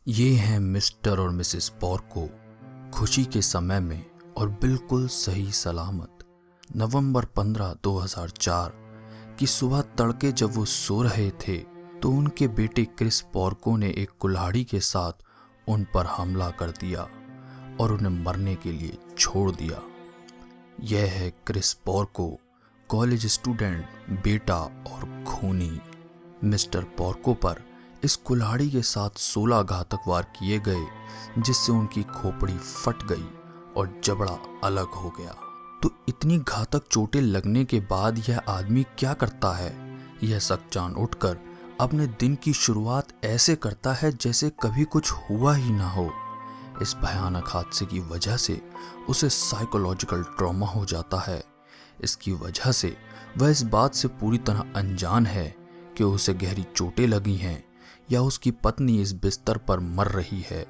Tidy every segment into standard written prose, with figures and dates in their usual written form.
ये हैं मिस्टर और मिसेस पोर्को, खुशी के समय में और बिल्कुल सही सलामत। नवंबर 15, 2004 की सुबह तड़के जब वो सो रहे थे तो उनके बेटे क्रिस पोर्को ने एक कुल्हाड़ी के साथ उन पर हमला कर दिया और उन्हें मरने के लिए छोड़ दिया। यह है क्रिस पोर्को, कॉलेज स्टूडेंट, बेटा और खूनी। मिस्टर पोर्को पर इस कुल्हाड़ी के साथ 16 घातक वार किए गए, जिससे उनकी खोपड़ी फट गई और जबड़ा अलग हो गया। तो इतनी घातक चोटें लगने के बाद यह आदमी क्या करता है? यह सख्जान उठकर अपने दिन की शुरुआत ऐसे करता है जैसे कभी कुछ हुआ ही ना हो। इस भयानक हादसे की वजह से उसे साइकोलॉजिकल ट्रॉमा हो जाता है। इसकी वजह से वह इस बात से पूरी तरह अनजान है कि उसे गहरी चोटें लगी हैं या उसकी पत्नी इस बिस्तर पर मर रही है।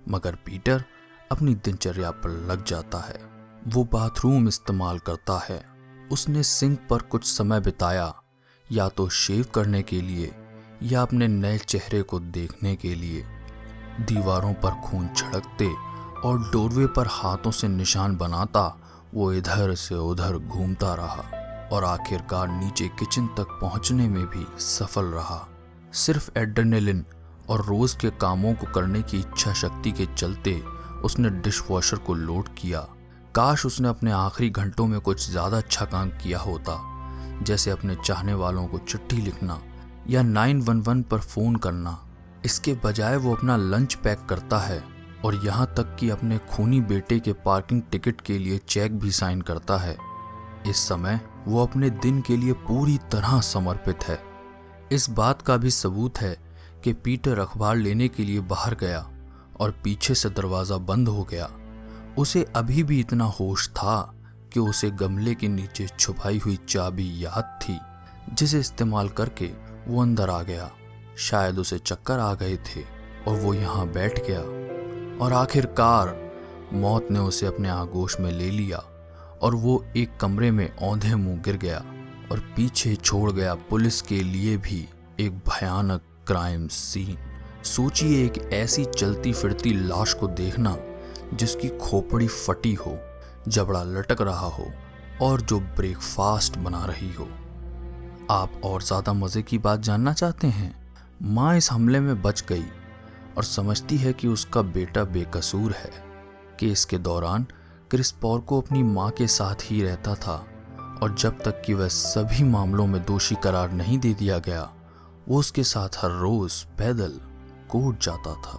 मगर पीटर अपनी दिनचर्या पर लग जाता है। वो बाथरूम इस्तेमाल करता है। उसने सिंक पर कुछ समय बिताया, या तो शेव करने के लिए या अपने नए चेहरे को देखने के लिए। दीवारों पर खून छिड़कते और डोरवे पर हाथों से निशान बनाता वो इधर से उधर घूमता रहा और आखिरकार नीचे किचन तक पहुंचने में भी सफल रहा। सिर्फ एड्रेनलिन और रोज के कामों को करने की इच्छा शक्ति के चलते उसने डिशवॉशर को लोड किया। काश उसने अपने आखिरी घंटों में कुछ ज्यादा अच्छा काम किया होता, जैसे अपने चाहने वालों को चिट्ठी लिखना या 911 पर फोन करना। इसके बजाय वो अपना लंच पैक करता है और यहाँ तक कि अपने खूनी बेटे के पार्किंग टिकट के लिए चेक भी साइन करता है। इस समय वो अपने दिन के लिए पूरी तरह समर्पित है। इस बात का भी सबूत है कि पीटर अखबार लेने के लिए बाहर गया और पीछे से दरवाजा बंद हो गया। उसे अभी भी इतना होश था कि उसे गमले के नीचे छुपाई हुई चाबी याद थी, जिसे इस्तेमाल करके वो अंदर आ गया। शायद उसे चक्कर आ गए थे और वो यहाँ बैठ गया और आखिरकार मौत ने उसे अपने आगोश में ले लिया और वो एक कमरे में औंधे मुंह गिर गया और पीछे छोड़ गया पुलिस के लिए भी एक भयानक क्राइम सीन। सोचिए एक ऐसी चलती फिरती लाश को देखना जिसकी खोपड़ी फटी हो, जबड़ा लटक रहा हो और जो ब्रेकफास्ट बना रही हो। आप और ज्यादा मजे की बात जानना चाहते हैं? माँ इस हमले में बच गई और समझती है कि उसका बेटा बेकसूर है। केस के दौरान क्रिस पोर्को अपनी माँ के साथ ही रहता था और जब तक कि वह सभी मामलों में दोषी करार नहीं दे दिया गया, वो उसके साथ हर रोज पैदल कोर्ट जाता था।